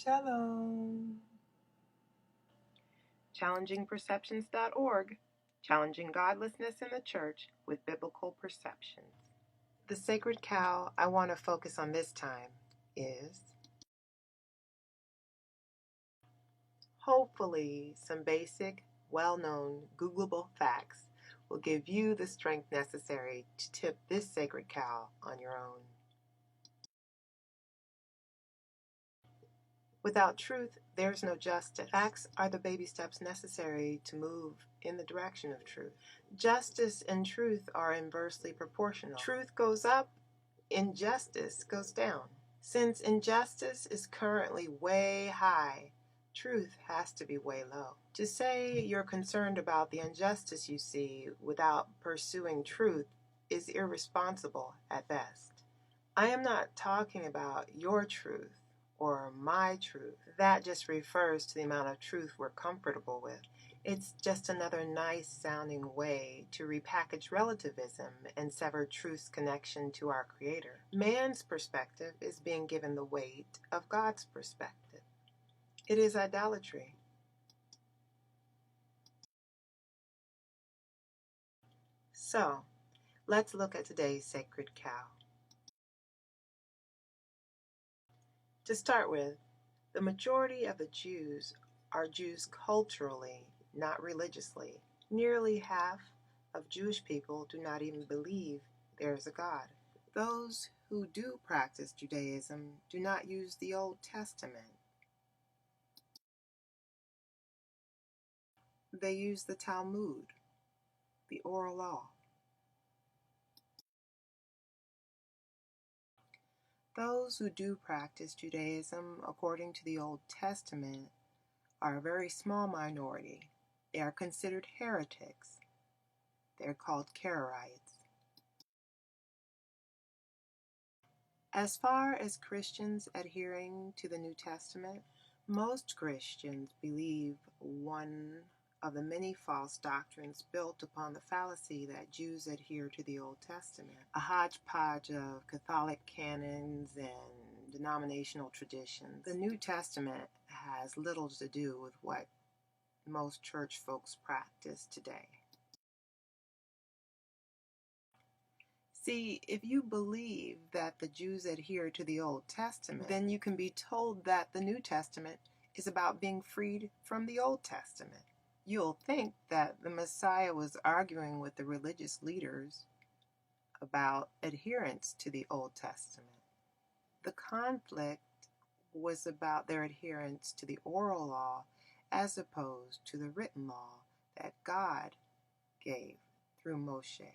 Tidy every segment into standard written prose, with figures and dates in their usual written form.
Shalom. ChallengingPerceptions.org, challenging godlessness in the church with biblical perceptions. The sacred cow I want to focus on this time is hopefully some basic, well-known, Googleable facts will give you the strength necessary to tip this sacred cow on your own. Without truth, there's no justice. Facts are the baby steps necessary to move in the direction of truth. Justice and truth are inversely proportional. Truth goes up, injustice goes down. Since injustice is currently way high, truth has to be way low. To say you're concerned about the injustice you see without pursuing truth is irresponsible at best. I am not talking about your truth or my truth. That just refers to the amount of truth we're comfortable with. It's just another nice sounding way to repackage relativism and sever truth's connection to our Creator. Man's perspective is being given the weight of God's perspective. It is idolatry. So, let's look at today's sacred cow. To start with, the majority of the Jews are Jews culturally, not religiously. Nearly half of Jewish people do not even believe there is a God. Those who do practice Judaism do not use the Old Testament. They use the Talmud, the oral law. Those who do practice Judaism according to the Old Testament are a very small minority. They are considered heretics. They're called Karaites. As far as Christians adhering to the New Testament, most Christians believe one of the many false doctrines built upon the fallacy that Jews adhere to the Old Testament, a hodgepodge of Catholic canons and denominational traditions. The New Testament has little to do with what most church folks practice today. See, if you believe that the Jews adhere to the Old Testament, then you can be told that the New Testament is about being freed from the Old Testament. You'll think that the Messiah was arguing with the religious leaders about adherence to the Old Testament. The conflict was about their adherence to the oral law as opposed to the written law that God gave through Moshe.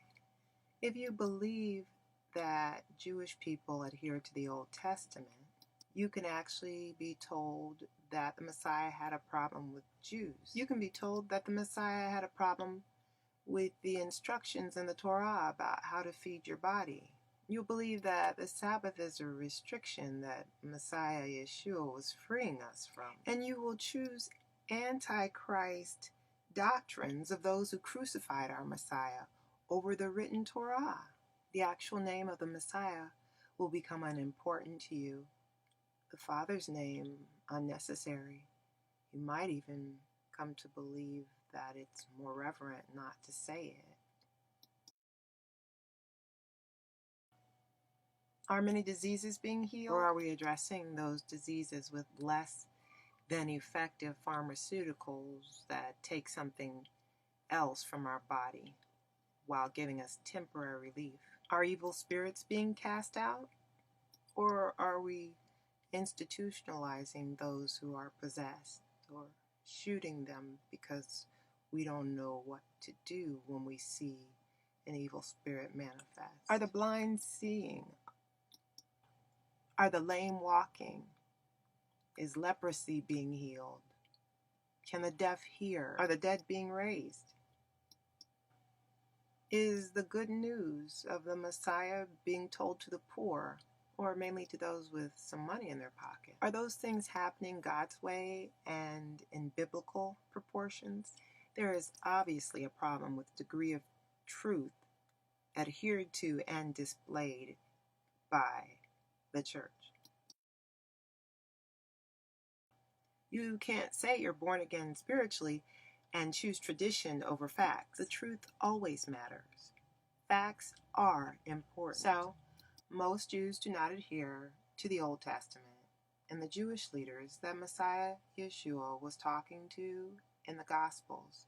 If you believe that Jewish people adhere to the Old Testament, you can actually be told that the Messiah had a problem with Jews. You can be told that the Messiah had a problem with the instructions in the Torah about how to feed your body. You believe that the Sabbath is a restriction that Messiah Yeshua was freeing us from. And you will choose antichrist doctrines of those who crucified our Messiah over the written Torah. The actual name of the Messiah will become unimportant to you. The Father's name unnecessary. You might even come to believe that it's more reverent not to say it. Are many diseases being healed? Or are we addressing those diseases with less than effective pharmaceuticals that take something else from our body while giving us temporary relief? Are evil spirits being cast out? Or are we institutionalizing those who are possessed or shooting them because we don't know what to do when we see an evil spirit manifest? Are the blind seeing? Are the lame walking? Is leprosy being healed? Can the deaf hear? Are the dead being raised? Is the good news of the Messiah being told to the poor, or mainly to those with some money in their pocket? Are those things happening God's way and in biblical proportions? There is obviously a problem with the degree of truth adhered to and displayed by the church. You can't say you're born again spiritually and choose tradition over facts. The truth always matters. Facts are important. So, most Jews do not adhere to the Old Testament, and the Jewish leaders that Messiah Yeshua was talking to in the Gospels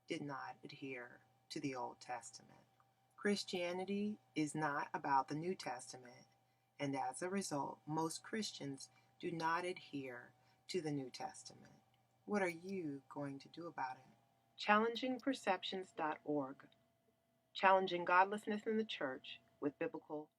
did not adhere to the Old Testament. Christianity is not about the New Testament, and as a result, most Christians do not adhere to the New Testament. What are you going to do about it? ChallengingPerceptions.org. Challenging godlessness in the church with biblical